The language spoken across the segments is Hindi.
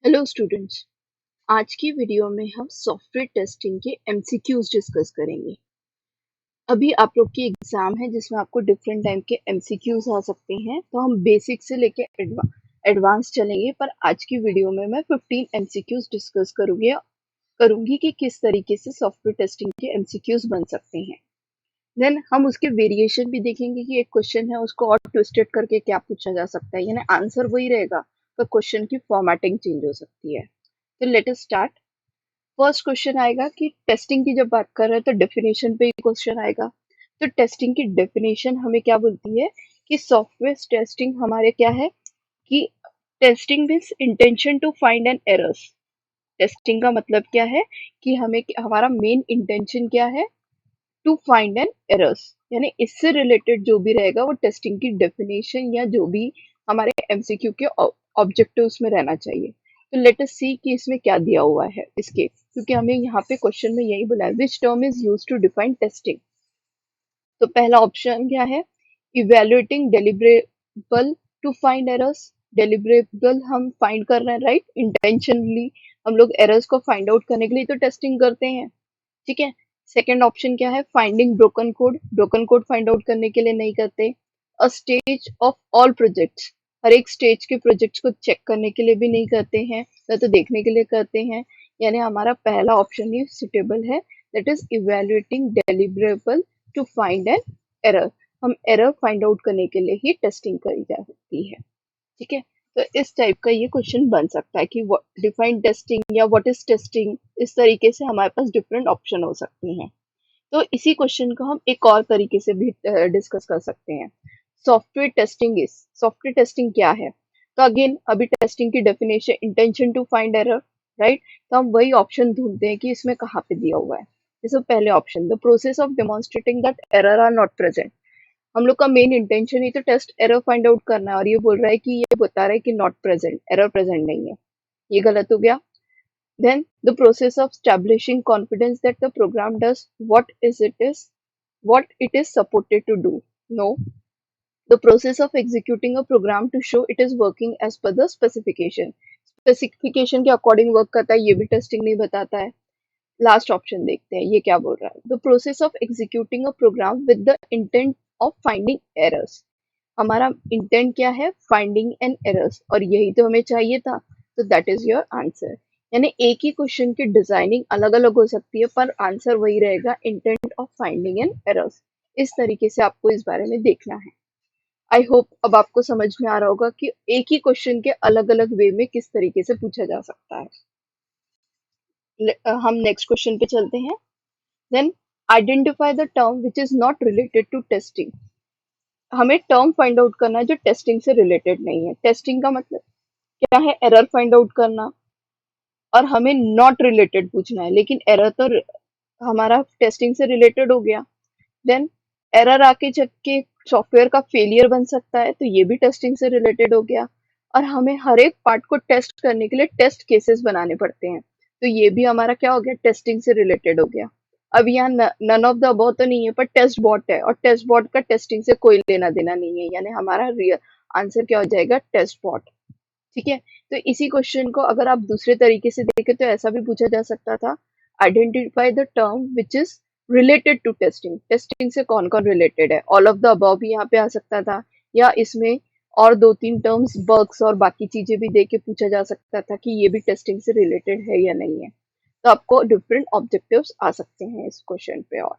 Hello students. आज की वीडियो में हम सॉफ्टवेयर टेस्टिंग के एमसीक्यूज डिस्कस करेंगे। अभी आप लोग की एग्जाम है जिसमें आपको डिफरेंट टाइप के एमसीक्यूज आ सकते हैं, तो हम बेसिक से लेके एडवांस चलेंगे। पर आज की वीडियो में मैं 15 एमसीक्यूज डिस्कस करूंगी कि किस तरीके से सॉफ्टवेयर टेस्टिंग के एमसीक्यूज बन सकते हैं। देन हम उसके वेरिएशन भी देखेंगे कि एक क्वेश्चन है उसको और ट्विस्टेड करके क्या पूछा जा सकता है, यानी आंसर वही रहेगा पर क्वेश्चन की फॉर्मेटिंग चेंज हो सकती है। तो let us start. First question आएगा कि टेस्टिंग की जब बात कर रहे हैं तो डेफिनेशन पे ही क्वेश्चन आएगा। तो टेस्टिंग की डेफिनेशन हमें क्या बोलती है कि सॉफ्टवेयर टेस्टिंग हमारे क्या है कि testing means intention to find an errors. Testing का मतलब क्या है कि हमें हमारा मेन इंटेंशन क्या है, टू फाइंड एन एरर्स, यानी इससे रिलेटेड जो भी रहेगा वो टेस्टिंग की डेफिनेशन या जो भी हमारे एमसीक्यू के ऑब्जेक्टिव्स में रहना चाहिए। तो लेट अस सी कि इसमें क्या दिया हुआ है इसके, क्योंकि हमें यहाँ पे क्वेश्चन में यही बोला है which term is used to define testing. तो पहला ऑप्शन क्या है, evaluating deliverable to find errors. Deliverable हम फाइंड कर रहे हैं, राइट। इंटेंशनली हम लोग एरर्स को फाइंड आउट करने के लिए तो टेस्टिंग करते हैं, ठीक है। सेकेंड ऑप्शन क्या है, finding broken code. Broken code find out करने के लिए नहीं करते। A stage of all projects, हर एक स्टेज के प्रोजेक्ट्स को चेक करने के लिए भी नहीं करते हैं, या तो देखने के लिए करते हैं। यानी हमारा पहला ऑप्शन ही सुटेबल है, that is evaluating deliverable to find an error. हम एरर फाइंड आउट करने के लिए ही टेस्टिंग करी जा सकती है, ठीक है। तो इस टाइप का ये क्वेश्चन बन सकता है कि डिफाइन टेस्टिंग या व्हाट इज टेस्टिंग। इस तरीके से हमारे पास डिफरेंट ऑप्शन हो सकते हैं। तो इसी क्वेश्चन को हम एक और तरीके से भी डिस्कस कर सकते हैं। सॉफ्टवेयर टेस्टिंग क्या है। तो अगेन अभी टेस्टिंग की definition intention to find error, right. तो हम वही ऑप्शन ढूंढते हैं कि इसमें कहाँ पे दिया हुआ है। जैसे पहले option, the process of demonstrating that error are not present. हम लोग का मेन इंटेंशन ही तो टेस्ट एरर फाइंड आउट करना है, और ये बोल रहा है कि ये बता रहा है कि नॉट प्रेजेंट, एरर प्रेजेंट नहीं है, ये गलत हो गया। Then the process of establishing confidence that the program does what it is supported to do. No, the process of executing a program to show it is working as per the specification. Specification के अकॉर्डिंग वर्क करता है, ये भी टेस्टिंग नहीं बताता है। लास्ट ऑप्शन देखते हैं ये क्या बोल रहा है, the process of executing a program with the intent of finding errors. हमारा इंटेंट क्या है, फाइंडिंग एन एरर्स, और यही तो हमें चाहिए था। तो दैट इज योर आंसर। यानी एक ही क्वेश्चन की डिजाइनिंग अलग अलग हो सकती है पर आंसर वही रहेगा, intent of finding N errors. इस तरीके से आपको इस बारे में देखना है। आई होप अब आपको समझ में आ रहा होगा कि एक ही क्वेश्चन के अलग अलग वे में किस तरीके से पूछा जा सकता है। हम नेक्स्ट क्वेश्चन पे चलते हैं। Then identify the term which is not related to testing. हमें टर्म फाइंड आउट करना है जो टेस्टिंग से रिलेटेड नहीं है। टेस्टिंग का मतलब क्या है, एरर फाइंड आउट करना, और हमें नॉट रिलेटेड पूछना है, लेकिन एरर तो हमारा टेस्टिंग से रिलेटेड हो गया। देन एरर आके जब के सॉफ्टवेयर का फेलियर बन सकता है, तो ये भी टेस्टिंग से रिलेटेड हो गया। और हमें हर एक पार्ट को टेस्ट करने के लिए टेस्ट केसेस बनाने पड़ते हैं, तो ये भी हमारा क्या हो गया, टेस्टिंग से रिलेटेड हो गया। अब यहाँ नन ऑफ द अबव तो नहीं है, पर टेस्ट बॉट है, और टेस्ट बॉट का टेस्टिंग से कोई लेना देना नहीं है, यानी हमारा रियल आंसर क्या हो जाएगा, टेस्ट बॉट, ठीक है। तो इसी क्वेश्चन को अगर आप दूसरे तरीके से देखें तो ऐसा भी पूछा जा सकता था, identify the term which is related to testing. Testing से कौन कौन रिलेटेड है, ऑल ऑफ द अबव भी यहाँ पे आ सकता था, या इसमें और दो तीन टर्म्स बग्स और बाकी चीजें भी दे के पूछा जा सकता था कि ये भी टेस्टिंग से रिलेटेड है या नहीं है। तो आपको डिफरेंट ऑब्जेक्टिव्स आ सकते हैं इस क्वेश्चन पे। और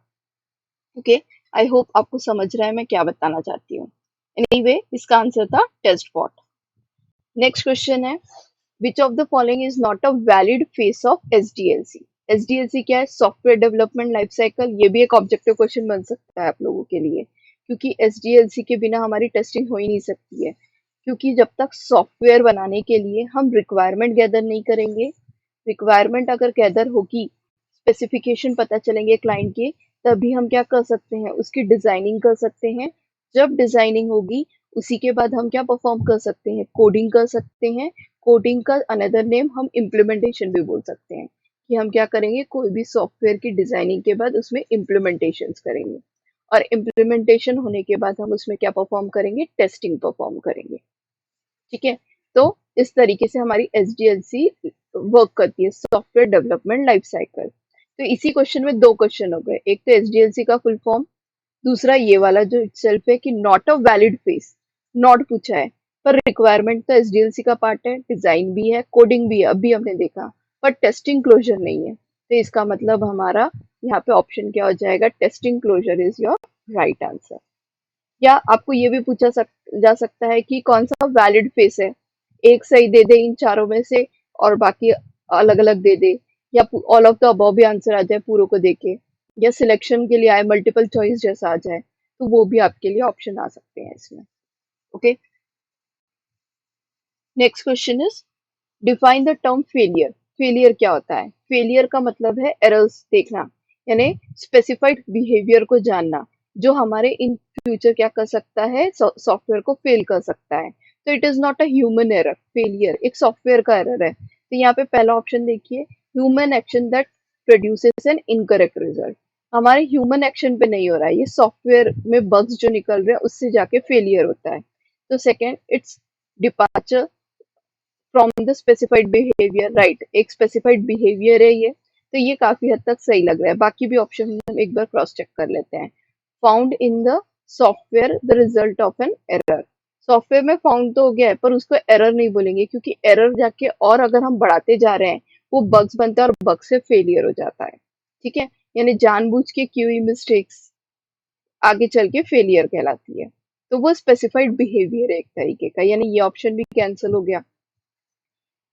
ओके, आई होप आपको समझ रहा है मैं क्या बताना चाहती हूँ। एनीवे, इसका आंसर था टेस्ट बॉट। नेक्स्ट क्वेश्चन है, which of the following is not a valid face of SDLC. SDLC क्या है, सॉफ्टवेयर डेवलपमेंट लाइफ साइकिल। ये भी एक ऑब्जेक्टिव क्वेश्चन बन सकता है आप लोगों के लिए, क्योंकि एसडीएलसी के बिना हमारी टेस्टिंग हो ही नहीं सकती है। क्योंकि जब तक सॉफ्टवेयर बनाने के लिए हम रिक्वायरमेंट गैदर नहीं करेंगे, रिक्वायरमेंट अगर गैदर होगी, स्पेसिफिकेशन पता चलेंगे क्लाइंट के, तभी हम क्या कर सकते हैं, उसकी डिजाइनिंग कर सकते हैं। जब डिजाइनिंग होगी उसी के बाद हम क्या परफॉर्म कर सकते हैं, कोडिंग कर सकते हैं। कोडिंग का अनदर नेम हम इम्प्लीमेंटेशन भी बोल सकते हैं, कि हम क्या करेंगे, कोई भी सॉफ्टवेयर की डिजाइनिंग के बाद उसमें इम्प्लीमेंटेशन करेंगे, और इम्प्लीमेंटेशन होने के बाद हम उसमें क्या परफॉर्म करेंगे, टेस्टिंग परफॉर्म करेंगे, ठीक है। तो इस तरीके से हमारी एसडीएलसी वर्क करती है, सॉफ्टवेयर डेवलपमेंट लाइफ साइकिल। तो इसी क्वेश्चन में दो क्वेश्चन हो गए, एक तो एसडीएलसी का फुल फॉर्म, दूसरा ये वाला जो इटसेल्फ है कि not a valid face, not पूछा है, पर रिक्वायरमेंट तो एसडीएलसी का पार्ट है, डिजाइन भी है, कोडिंग भी है, अभी हमने देखा, पर टेस्टिंग क्लोजर नहीं है। तो इसका मतलब हमारा यहाँ पे ऑप्शन क्या हो जाएगा, testing closure is your right answer. या आपको ये भी जा सकता है कि कौन सा वैलिड फेस है, एक सही दे दे इन चारों में से और बाकी अलग अलग दे दे, या ऑल ऑफ द अबव भी आंसर आ जाए पूरों को देके, या सिलेक्शन के लिए आए मल्टीपल चॉइस जैसा आ जाए, तो वो भी आपके लिए ऑप्शन आ सकते हैं इसमें। Okay, next question is define the term failure. Failure क्या होता है? फेलियर का मतलब है एरर्स देखना, यानी स्पेसिफाइड बिहेवियर को जानना जो हमारे इन फ्यूचर क्या कर सकता है, सॉफ्टवेयर को फेल कर सकता है। तो it is not a human error, failure एक सॉफ्टवेयर का एरर है। तो यहाँ पे पहला ऑप्शन देखिए, human action that produces an incorrect result. हमारे ह्यूमन एक्शन पे नहीं हो रहा है, ये सॉफ्टवेयर में बग्स जो निकल रहे हैं उससे जाके फेलियर होता है। तो second, it's departure from the specified behaviour, right, एक स्पेसिफाइड बिहेवियर है ये, तो ये काफी हद तक सही लग रहा है। बाकी भी ऑप्शन हम एक बार क्रॉस चेक कर लेते हैं। Found in the software the result of an error, software में फाउंड तो हो गया है पर उसको एरर नहीं बोलेंगे, क्योंकि एरर जाके और अगर हम बढ़ाते जा रहे हैं वो बग्स बनता है और बग से फेलियर हो जाता है। ठीक है, यानी जानबूझ के की हुई मिस्टेक्स आगे चल के फेलियर कहलाती है। तो वो स्पेसिफाइड बिहेवियर है एक तरीके का, यानी ये ऑप्शन भी कैंसिल हो गया।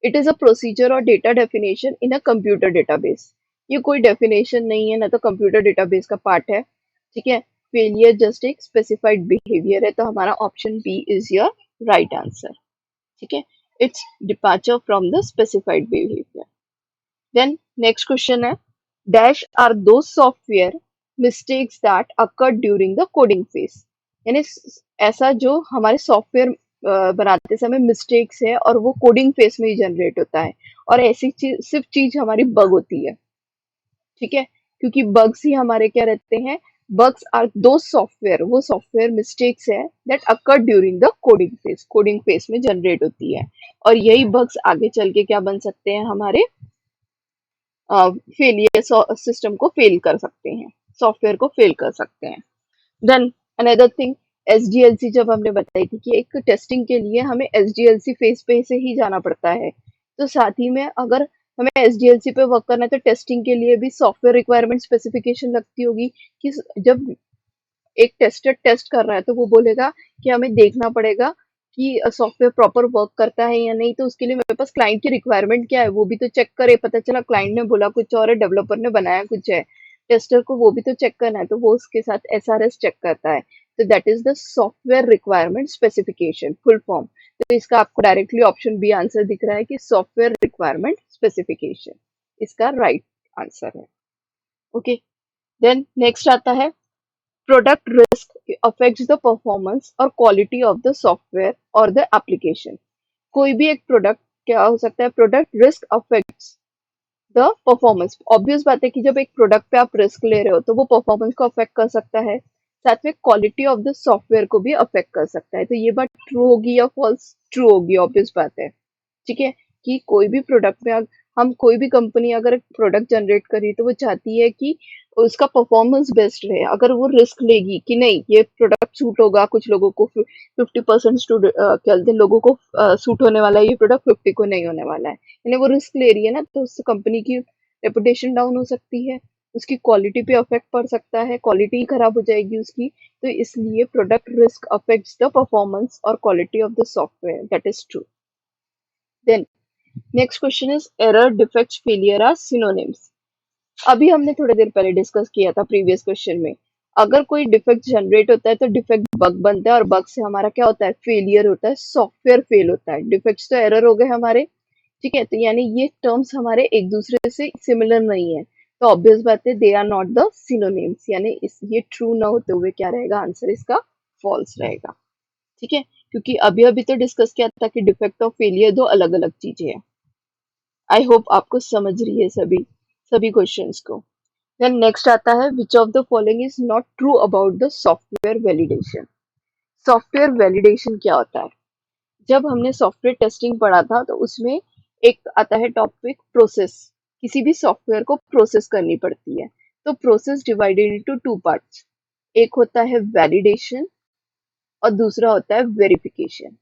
इट इज अ प्रोसीजर और data definition in a computer database, ये कोई डेफिनेशन नहीं है, ना तो कंप्यूटर डेटाबेस का पार्ट है। ठीक है, फेलियर जस्ट एक स्पेसिफाइड बिहेवियर है, तो हमारा option B is your right answer. ठीक है, it's departure from the specified behaviour. Then next question है, डैश आर दो software mistakes that occur during the coding phase, यानी ऐसा जो हमारे सॉफ्टवेयर बनाते समय मिस्टेक्स है और वो कोडिंग फेस में ही जनरेट होता है, और ऐसी चीज सिर्फ चीज हमारी बग होती है। ठीक है, क्योंकि बग्स ही हमारे क्या रहते हैं, बग्स आर दो सॉफ्टवेयर, वो सॉफ्टवेयर मिस्टेक्स है that occur during the coding face में जनरेट होती है, और यही बग्स आगे चल के क्या बन सकते हैं, हमारे फेलियर सिस्टम को फेल कर सकते हैं, सॉफ्टवेयर को फेल कर सकते हैं। देन अनदर थिंग, एसडीएलसी जब हमने बताई थी कि एक टेस्टिंग के लिए हमें एसडीएलसी फेस पे से ही जाना पड़ता है, तो साथ ही में अगर हमें एसडीएलसी पे वर्क करना है तो टेस्टिंग के लिए भी सॉफ्टवेयर रिक्वायरमेंट स्पेसिफिकेशन लगती होगी, कि जब एक टेस्टर टेस्ट कर रहा है तो वो बोलेगा कि हमें देखना पड़ेगा कि सॉफ्टवेयर प्रॉपर वर्क करता है या नहीं, तो उसके लिए मेरे पास क्लाइंट की रिक्वायरमेंट क्या है वो भी तो चेक करे, पता चला क्लाइंट ने बोला कुछ और है, डेवलपर ने बनाया कुछ है, टेस्टर को वो भी तो चेक करना है, तो वो उसके साथ एसआरएस चेक करता है। तो that is the software requirement specification full form. तो इसका आपको डायरेक्टली ऑप्शन बी आंसर दिख रहा है कि सॉफ्टवेयर रिक्वायरमेंट स्पेसिफिकेशन इसका राइट आंसर है। ओके, देन नेक्स्ट आता है, product risk affects the performance और quality of the software or the application। कोई भी एक प्रोडक्ट क्या हो सकता है, product risk affects the performance, obvious बात है कि जब एक प्रोडक्ट पे आप रिस्क ले रहे हो तो वो परफॉर्मेंस को अफेक्ट कर सकता है, साथ में क्वालिटी ऑफ द सॉफ्टवेयर को भी अफेक्ट कर सकता है। तो ये बात ट्रू होगी या फॉल्स? ट्रू होगी, ऑब्वियस बात है। ठीक है, कि कोई भी प्रोडक्ट में हम कोई भी कंपनी अगर एक प्रोडक्ट जनरेट करी तो वो चाहती है कि उसका परफॉर्मेंस बेस्ट रहे। अगर वो रिस्क लेगी कि नहीं ये प्रोडक्ट सूट होगा कुछ लोगों को, 50% क्या लोगों को सूट होने वाला है ये प्रोडक्ट, 50 को नहीं होने वाला है, यानी वो रिस्क ले रही है ना, तो उससे कंपनी की रेपुटेशन डाउन हो सकती है, उसकी क्वालिटी पे अफेक्ट पड़ सकता है, क्वालिटी खराब हो जाएगी उसकी। तो इसलिए product risk affects the performance और quality of the software, that is true. Then next question is, error defects failure are synonyms. अभी हमने थोड़ी देर पहले डिस्कस किया था प्रीवियस क्वेश्चन में, अगर कोई डिफेक्ट जनरेट होता है तो डिफेक्ट बग बनता है, और बग से हमारा क्या होता है, फेलियर होता है, सॉफ्टवेयर फेल होता है। डिफेक्ट्स तो एरर हो गए हमारे। ठीक है, तो यानी ये टर्म्स हमारे एक दूसरे से सिमिलर नहीं है, तो ऑब्वियस बात है they are not the synonyms, यानी ये ट्रू ना होते हुए क्या रहेगा आंसर इसका, फॉल्स रहेगा। ठीक है, क्योंकि अभी अभी तो डिस्कस किया था कि डिफेक्ट और फेलियर दो अलग अलग चीजें हैं। आई होप आपको समझ रही है सभी सभी क्वेश्चंस को। देन नेक्स्ट आता है, which of the following is not true about the software validation. Software validation क्या होता है? जब हमने सॉफ्टवेयर टेस्टिंग पढ़ा था तो उसमें एक आता है टॉपिक प्रोसेस। किसी भी सॉफ्टवेयर को प्रोसेस करनी पड़ती है। तो process divided into two parts. एक होता है वैलिडेशन और दूसरा होता है वेरिफिकेशन।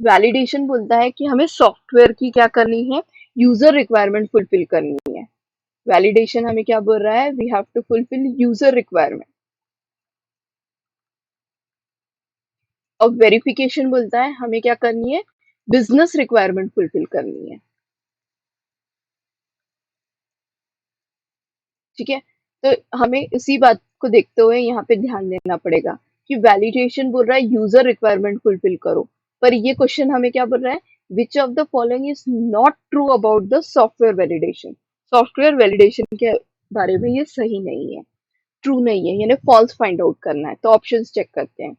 वैलिडेशन बोलता है कि हमें सॉफ्टवेयर की क्या करनी है, यूजर रिक्वायरमेंट फुलफिल करनी है। वैलिडेशन हमें क्या बोल रहा है, we have to fulfil user requirement. और वेरिफिकेशन बोलता है हमें क्या करनी है, बिजनेस रिक्वायरमेंट फुलफिल करनी है। ठीक है, तो हमें इसी बात को देखते हुए यहाँ पे ध्यान देना पड़ेगा कि वैलिडेशन बोल रहा है यूजर रिक्वायरमेंट फुलफिल करो, पर ये क्वेश्चन हमें क्या बोल रहा है, which of the following is not true about the software validation. Software validation के बारे में ये सही नहीं है, ट्रू नहीं है, यानी फॉल्स फाइंड आउट करना है। तो ऑप्शंस चेक करते हैं।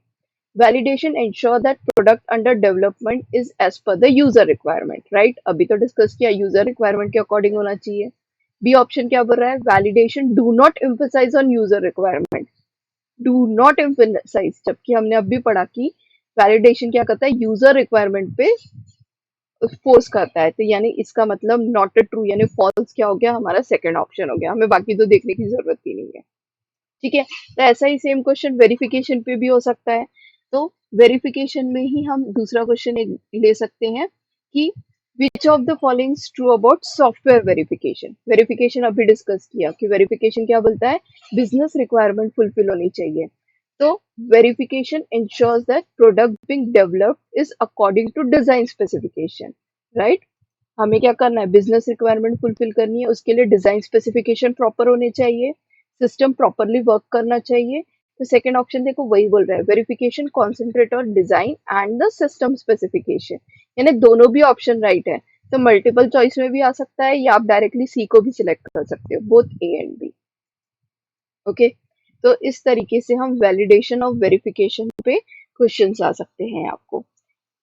Validation ensure that product under development is as per the user requirement, right, अभी तो डिस्कस किया यूजर रिक्वायरमेंट के अकॉर्डिंग होना चाहिए। बी ऑप्शन क्या बोल रहा है, validation do not emphasise on user requirement, do not emphasise, जबकि हमने अभी पढ़ा कि वैलिडेशन क्या करता है, यूजर रिक्वायरमेंट पे फोर्स करता है। तो यानी इसका मतलब नॉट अ ट्रू, यानी फॉल्स क्या हो गया, हमारा सेकंड ऑप्शन हो गया, हमें बाकी तो देखने की जरूरत ही नहीं है। ठीक है, तो ऐसा ही सेम क्वेश्चन वेरिफिकेशन पे भी हो सकता है। तो वेरिफिकेशन में ही हम दूसरा क्वेश्चन एक ले सकते हैं कि which of the following is true about software verification. Verification अभी डिस्कस किया कि वेरिफिकेशन क्या बोलता है, बिजनेस रिक्वायरमेंट फुलफिल होनी चाहिए। तो verification ensures that product being developed is according to design specification, right. हमें क्या करना है, बिजनेस रिक्वायरमेंट फुलफिल करनी है, उसके लिए डिजाइन स्पेसिफिकेशन प्रॉपर होने चाहिए, सिस्टम प्रॉपरली वर्क करना चाहिए। तो सेकंड ऑप्शन देखो वही बोल रहा है, verification concentrate on design and the system specification, यानी दोनों भी ऑप्शन राइट है। तो मल्टीपल चॉइस में भी आ सकता है या आप डायरेक्टली सी को भी सिलेक्ट कर सकते हो, both A and B. Okay, तो इस तरीके से हम वैलिडेशन और वेरिफिकेशन पे क्वेश्चंस आ सकते हैं आपको।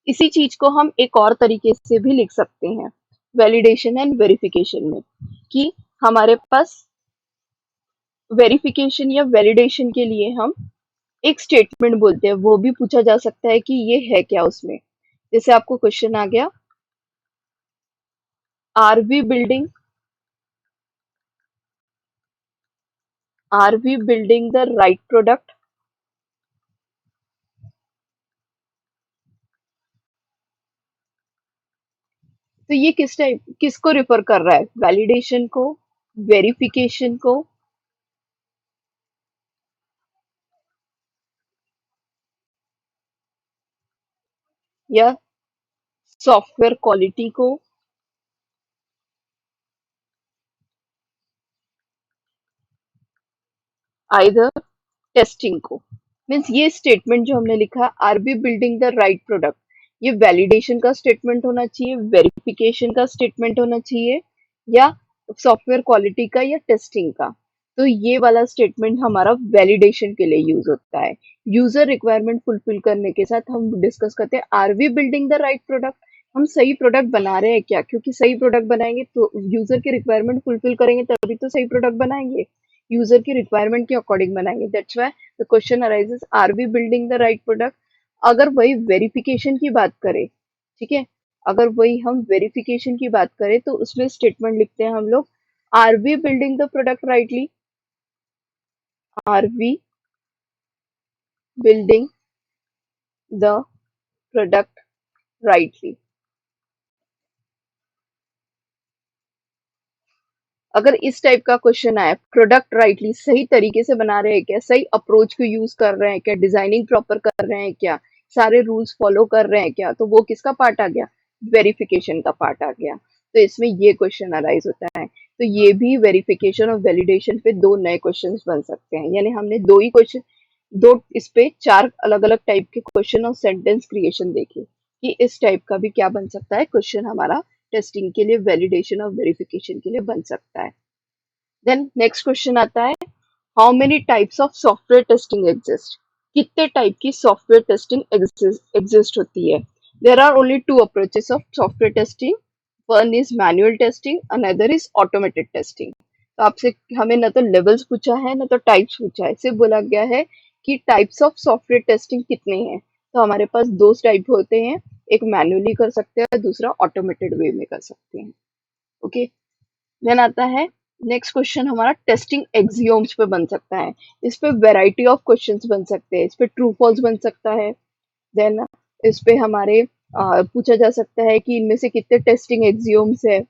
इसी चीज को हम एक और तरीके से भी लिख सकते हैं वैलिडेशन एंड वेरिफिकेशन में, कि हमारे पास वेरिफिकेशन या वैलिडेशन के लिए हम एक स्टेटमेंट बोलते हैं, वो भी पूछा जा सकता है कि ये है क्या उसमें। जैसे आपको क्वेश्चन आ गया, are we building the right product. तो ये किसको रिफर कर रहा है, वैलिडेशन को, वेरिफिकेशन को, या सॉफ्टवेयर क्वालिटी को, आइदर टेस्टिंग को। मीन्स ये स्टेटमेंट जो हमने लिखा, are be building the right product, ये वैलिडेशन का स्टेटमेंट होना चाहिए, वेरिफिकेशन का स्टेटमेंट होना चाहिए, या सॉफ्टवेयर क्वालिटी का या टेस्टिंग का। तो ये वाला स्टेटमेंट हमारा वैलिडेशन के लिए यूज होता है। यूजर रिक्वायरमेंट फुलफिल करने के साथ हम डिस्कस करते हैं, are we building the right product, हम सही प्रोडक्ट बना रहे हैं क्या, क्योंकि सही प्रोडक्ट बनाएंगे तो यूजर की रिक्वायरमेंट फुलफिल करेंगे तभी तो सही प्रोडक्ट बनाएंगे, यूजर की रिक्वायरमेंट के अकॉर्डिंग बनाएंगे। That's why the question arises, are we building the right product. अगर वही वेरिफिकेशन की बात करें, ठीक है, अगर वही हम वेरिफिकेशन की बात करें तो उसमें स्टेटमेंट लिखते हैं हम लोग, are we building the product rightly, are we building the product rightly. अगर इस टाइप का क्वेश्चन आया, प्रोडक्ट राइटली, सही तरीके से बना रहे हैं क्या, सही अप्रोच को यूज कर रहे हैं क्या, डिजाइनिंग प्रॉपर कर रहे हैं क्या, सारे रूल्स फॉलो कर रहे हैं क्या, तो वो किसका पार्ट आ गया, वेरिफिकेशन का पार्ट आ गया। तो इसमें ये क्वेश्चन अराइज होता है। तो ये भी वेरिफिकेशन और वैलिडेशन पे दो नए क्वेश्चन बन सकते हैं, यानी हमने दो ही क्वेश्चन, दो इस पे चार अलग अलग टाइप के क्वेश्चन और सेंटेंस क्रिएशन देखे कि इस टाइप का भी क्या बन सकता है क्वेश्चन हमारा, टेस्टिंग के लिए, वैलिडेशन और वेरिफिकेशन के लिए बन सकता है। देन नेक्स्ट क्वेश्चन आता है, how many types of software testing exist, कितने टाइप की सॉफ्टवेयर टेस्टिंग एग्जिस्ट होती है। There are only two approaches of software testing, one is manual testing, another is automated testing. तो आपसे हमें ना तो लेवल्स पूछा है ना तो टाइप्स पूछा है, सिर्फ बोला गया है कि टाइप्स ऑफ सॉफ्टवेयर टेस्टिंग कितने हैं। तो हमारे पास दो टाइप होते हैं, एक मैन्युअली कर सकते हैं, दूसरा ऑटोमेटेड वे में कर सकते हैं। ओके, देन आता है नेक्स्ट क्वेश्चन हमारा टेस्टिंग एक्सियोम्स पे बन सकता है। इस पे वैरायटी ऑफ क्वेश्चंस बन सकते हैं, इस पे ट्रू फॉल्स बन सकता है। देन इस पे हमारे पूछा जा सकता है कि इनमें से कितने टेस्टिंग एक्सियोम्स है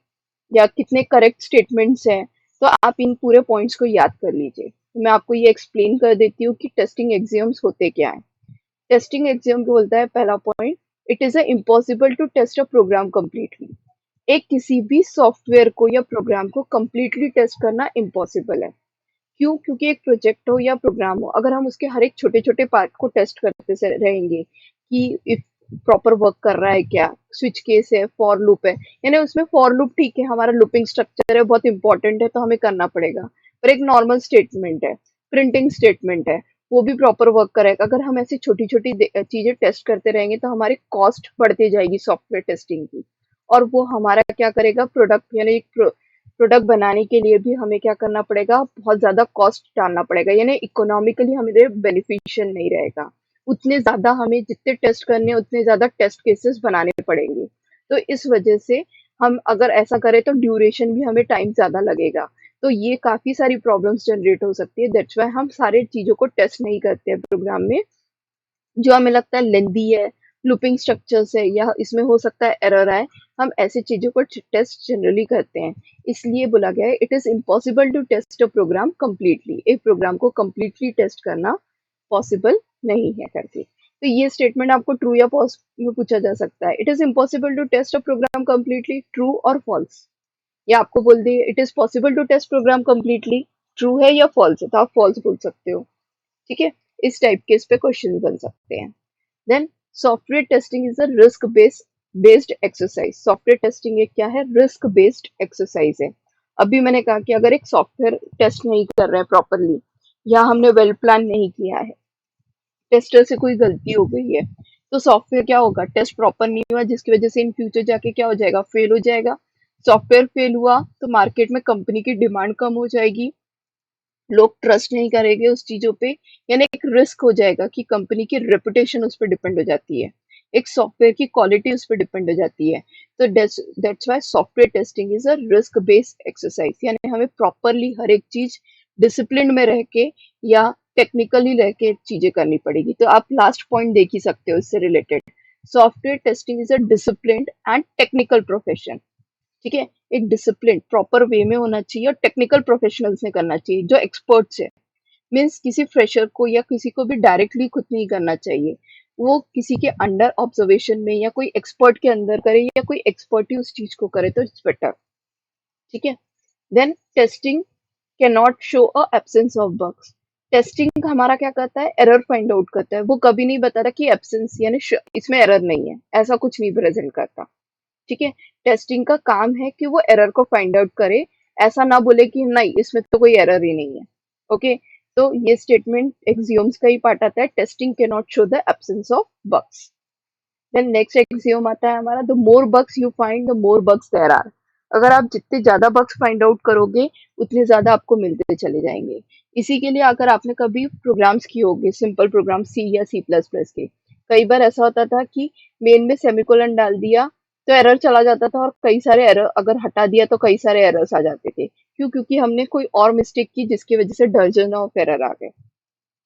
या कितने करेक्ट स्टेटमेंट्स हैं। तो आप इन पूरे पॉइंट्स को याद कर लीजिए। मैं आपको ये एक्सप्लेन कर देती हूँ कि टेस्टिंग एक्सियोम्स होते क्या है। टेस्टिंग एग्जाम बोलता है पहला point, it is impossible to test a program completely. एक किसी भी सॉफ्टवेयर को या प्रोग्राम को कम्प्लीटली टेस्ट करना इम्पॉसिबल है। क्यों? क्योंकि एक प्रोजेक्ट हो या प्रोग्राम हो, अगर हम उसके हर एक छोटे छोटे पार्ट को टेस्ट करते से रहेंगे कि इफ प्रॉपर वर्क कर रहा है क्या, स्विच केस है, फॉर लूप है, यानी उसमें फॉर लूप ठीक है, हमारा लूपिंग स्ट्रक्चर है, बहुत इंपॉर्टेंट है तो हमें करना पड़ेगा। पर एक नॉर्मल स्टेटमेंट है, प्रिंटिंग स्टेटमेंट है, वो भी प्रॉपर वर्क करेगा। अगर हम ऐसी छोटी छोटी चीजें टेस्ट करते रहेंगे तो हमारी कॉस्ट बढ़ती जाएगी सॉफ्टवेयर टेस्टिंग की, और वो हमारा क्या करेगा, प्रोडक्ट यानी प्रोडक्ट बनाने के लिए भी हमें क्या करना पड़ेगा, बहुत ज्यादा कॉस्ट डालना पड़ेगा, यानी इकोनॉमिकली हमें बेनिफिशियल नहीं रहेगा। उतने ज्यादा हमें जितने टेस्ट करने उतने ज्यादा टेस्ट केसेस बनाने पड़ेंगे। तो इस वजह से हम अगर ऐसा करें तो ड्यूरेशन भी हमें टाइम ज्यादा लगेगा। तो ये काफी सारी प्रॉब्लम्स जनरेट हो सकती है। दैट्स वाई हम सारे चीजों को टेस्ट नहीं करते हैं प्रोग्राम में जो हमें लगता है लेंदी है, लूपिंग स्ट्रक्चर्स है, या इसमें हो सकता है एरर आए। हम ऐसी चीजों को टेस्ट जनरली करते हैं। इसलिए बोला गया है it is impossible to test a program completely. एक प्रोग्राम को कम्प्लीटली टेस्ट करना पॉसिबल नहीं है करके। तो ये स्टेटमेंट आपको ट्रू या फॉल्स में पूछा जा सकता है। It is impossible to test a program completely, true और फॉल्स। या आपको बोल दिए it is possible to test program completely, true है या फॉल्स है, तो आप फॉल्स बोल सकते हो। ठीक है, इस टाइप के इस पे क्वेश्चन बन सकते हैं। Then software testing is a risk based exercise. Software testing एक क्या है, रिस्क बेस्ड एक्सरसाइज है। अभी मैंने कहा कि अगर एक सॉफ्टवेयर टेस्ट नहीं कर रहे हैं प्रॉपरली, या हमने वेल प्लान नहीं किया है, टेस्टर से कोई गलती हो गई है, तो सॉफ्टवेयर क्या होगा, टेस्ट प्रॉपर नहीं हुआ, जिसकी वजह से इन फ्यूचर जाके क्या हो जाएगा, फेल हो जाएगा। सॉफ्टवेयर फेल हुआ तो मार्केट में कंपनी की डिमांड कम हो जाएगी, लोग ट्रस्ट नहीं करेंगे उस चीजों पे, यानी एक रिस्क हो जाएगा कि कंपनी की रेपुटेशन उस पर डिपेंड हो जाती है, एक सॉफ्टवेयर की क्वालिटी उस पर डिपेंड हो जाती है। तो that's why software testing is a risk based exercise, यानी हमें प्रॉपरली हर एक चीज डिसिप्लिन में रह के या टेक्निकली रह के चीजें करनी पड़ेगी। तो आप लास्ट पॉइंट देख ही सकते हो इससे related, software testing is a discipline and technical profession. ठीक है, एक डिसिप्लिन प्रॉपर वे में होना चाहिए और टेक्निकल प्रोफेशनल्स ने करना चाहिए जो एक्सपर्ट्स है। मीन्स किसी फ्रेशर को या किसी को भी डायरेक्टली खुद नहीं करना चाहिए, वो किसी के अंडर ऑब्जर्वेशन में या कोई एक्सपर्ट के अंदर करे या कोई एक्सपर्ट ही उस चीज को करे तो इट्स बेटर। ठीक है, then testing can not show a absence of bugs. Testing हमारा क्या करता है, एरर फाइंड आउट करता है, वो कभी नहीं बताता कि एब्सेंस यानी इसमें एरर नहीं है, ऐसा कुछ नहीं प्रेजेंट करता। ठीक है, टेस्टिंग का काम है कि वो एरर को फाइंड आउट करे, ऐसा ना बोले कि नहीं इसमें तो कोई एरर ही नहीं है। ओके, तो ये स्टेटमेंट एक्सियोम्स का ही पार्ट आता है, testing can not show the absence of bugs. Then next axiom आता है हमारा, the more bugs you find the more bugs there are. अगर आप जितने ज्यादा बग्स फाइंड आउट करोगे उतने ज्यादा आपको मिलते चले जाएंगे। इसी के लिए अगर आपने कभी प्रोग्राम्स किए होंगे, सिंपल प्रोग्राम सी या सी प्लस प्लस के, कई बार ऐसा होता था कि मेन में सेमीकोलन डाल दिया तो एरर चला जाता था, और कई सारे एरर अगर हटा दिया तो कई सारे एरर्स आ जाते थे। क्यों? क्योंकि हमने कोई और मिस्टेक की जिसकी वजह से डजन ऑफ एरर आ गए।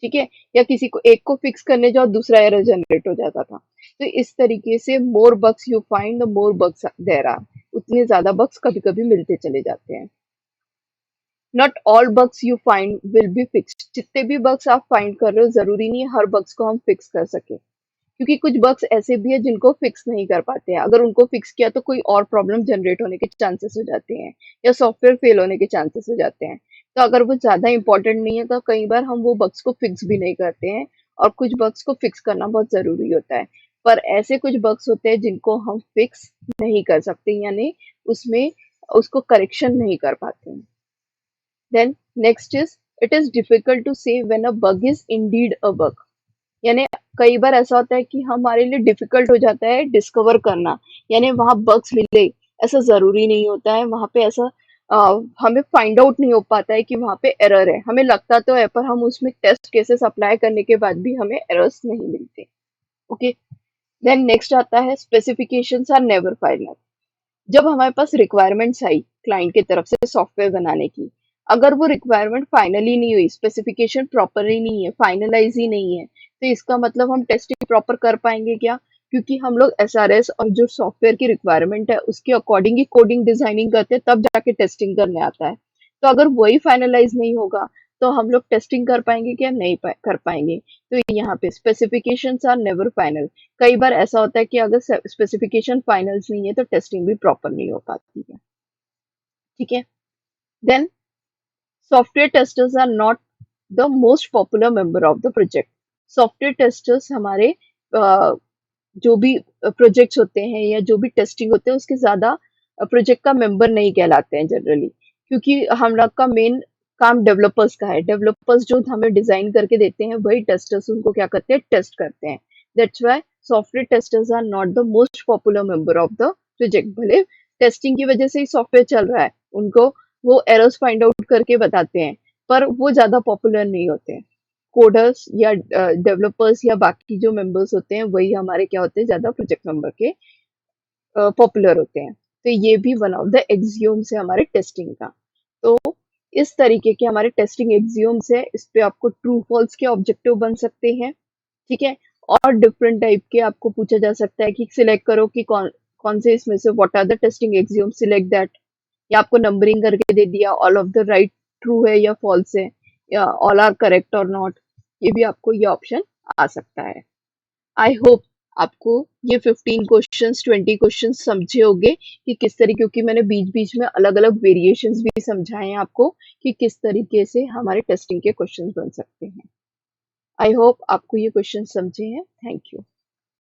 ठीक है, या किसी को एक को फिक्स करने जाओ दूसरा एरर जनरेट हो जाता था। तो इस तरीके से more bugs you find the more bugs there are, उतने ज्यादा बग्स कभी कभी मिलते चले जाते हैं। Not all bugs you find will be fixed. जितने भी बग्स आप फाइंड कर रहे हो जरूरी नहीं है हर बग्स को हम फिक्स कर सके, क्योंकि कुछ बग्स ऐसे भी है जिनको फिक्स नहीं कर पाते हैं। अगर उनको फिक्स किया तो कोई और प्रॉब्लम जनरेट होने के चांसेस हो जाते हैं, या सॉफ्टवेयर फेल होने के चांसेस हो जाते हैं। तो अगर वो ज्यादा इंपॉर्टेंट नहीं है तो कई बार हम वो बग्स को फिक्स भी नहीं करते हैं, और कुछ बग्स को फिक्स करना बहुत जरूरी होता है। पर ऐसे कुछ बग्स होते हैं जिनको हम फिक्स नहीं कर सकते, यानी उसमें उसको करेक्शन नहीं कर पाते हैं। Then next is, it is difficult to say when a bug is indeed a bug. यानी कई बार ऐसा होता है कि हमारे लिए डिफिकल्ट हो जाता है डिस्कवर करना, यानी वहां बग्स मिले ऐसा जरूरी नहीं होता है, वहां पे ऐसा हमें फाइंड आउट नहीं हो पाता है कि वहाँ पे एरर है। हमें लगता तो है पर हम उसमें टेस्ट केसेस अप्लाई करने के बाद भी हमें एरर्स नहीं मिलते। ओके, देन नेक्स्ट आता है स्पेसिफिकेशंस आर नेवर फाइनल। जब हमारे पास रिक्वायरमेंट्स आई क्लाइंट की तरफ से सॉफ्टवेयर बनाने की, अगर वो रिक्वायरमेंट फाइनली नहीं हुई, स्पेसिफिकेशन प्रॉपर ही नहीं है, फाइनलाइज ही नहीं है, तो इसका मतलब हम टेस्टिंग प्रॉपर कर पाएंगे क्या? क्योंकि हम लोग एसआरएस और जो सॉफ्टवेयर की रिक्वायरमेंट है उसके अकॉर्डिंग ही कोडिंग डिजाइनिंग करते हैं, तब जाके टेस्टिंग करने आता है। तो अगर वही फाइनलाइज नहीं होगा तो हम लोग टेस्टिंग कर पाएंगे क्या? नहीं कर पाएंगे। तो यहाँ पे स्पेसिफिकेशंस आर नेवर फाइनल। कई बार ऐसा होता है कि अगर स्पेसिफिकेशन फाइनल्स नहीं है तो टेस्टिंग भी प्रॉपर नहीं हो पाती है। ठीक है, then software testers are not the most popular member of the project. Software testers हमारे जो भी प्रोजेक्ट्स होते हैं या जो भी टेस्टिंग होते हैं उसके ज्यादा प्रोजेक्ट का मेंबर नहीं कहलाते हैं जनरली, क्योंकि हम लोग का मेन काम डेवलपर्स का है। डेवलपर्स जो हमें डिजाइन करके देते हैं वही टेस्टर्स उनको क्या करते हैं? टेस्ट करते हैं। That's why software testers are not the most popular member of the project. भले टेस्टिंग की वजह से ही सॉफ्टवेयर चल रहा है, उनको वो एरर्स फाइंड आउट करके बताते हैं, पर वो ज्यादा पॉपुलर नहीं होते हैं। कोडर्स या डेवलपर्स या बाकी जो मेंबर्स होते हैं वही हमारे क्या होते हैं? ज्यादा प्रोजेक्ट मेंबर के पॉपुलर होते हैं। तो ये भी वन ऑफ द एक्सियोम्स है हमारे टेस्टिंग का। तो इस तरीके के हमारे टेस्टिंग एक्सियोम्स है, इस पे आपको ट्रू फॉल्स के ऑब्जेक्टिव बन सकते हैं। ठीक है, और डिफरेंट टाइप के आपको पूछा जा सकता है कि सिलेक्ट करो कि कौन कौन से इसमें से what are the testing axiom, select that. या आपको नंबरिंग करके दे दिया, all of the right true है या फॉल्स है, या ऑल आर करेक्ट और नॉट। ये भी आपको ये ऑप्शन आ सकता है। आई होप आपको ये 15 क्वेश्चंस 20 क्वेश्चंस समझे होंगे कि किस तरीके, क्योंकि मैंने बीच बीच में अलग अलग वेरिएशंस भी समझाए हैं आपको कि किस तरीके से हमारे टेस्टिंग के क्वेश्चंस बन सकते हैं। आई होप आपको ये क्वेश्चन समझे हैं। Thank you.